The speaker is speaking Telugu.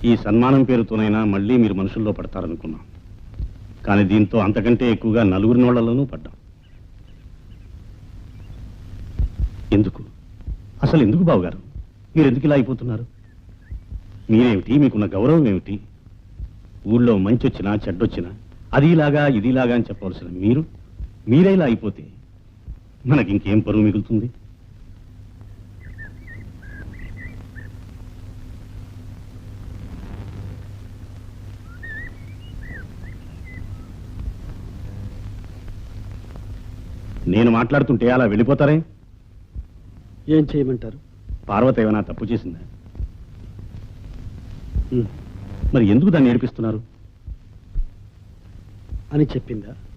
ఈ సన్మానం పేరుతోనైనా మళ్ళీ మీరు మనుషుల్లో పడతారనుకున్నాం. కానీ దీంతో అంతకంటే ఎక్కువగా నలుగురి నోళ్లలోనూ పడ్డాం. ఎందుకు? అసలు ఎందుకు బావగారు? మీరు ఎందుకు ఇలా అయిపోతున్నారు? మీరేమిటి? మీకున్న గౌరవం ఏమిటి? ఊళ్ళో మంచి వచ్చినా చెడ్డొచ్చినా అదిలాగా ఇదిలాగా అని చెప్పవలసిన మీరే ఇలా అయిపోతే మనకింకేం పరువు మిగులుతుంది? నేను మాట్లాడుతుంటే అలా వెళ్ళిపోతారే? ఏం చేయమంటారు? పార్వతి ఏమైనా తప్పు చేసిందా? మరి ఎందుకు దాన్ని ఏడిపిస్తున్నారు అని చెప్పిందా?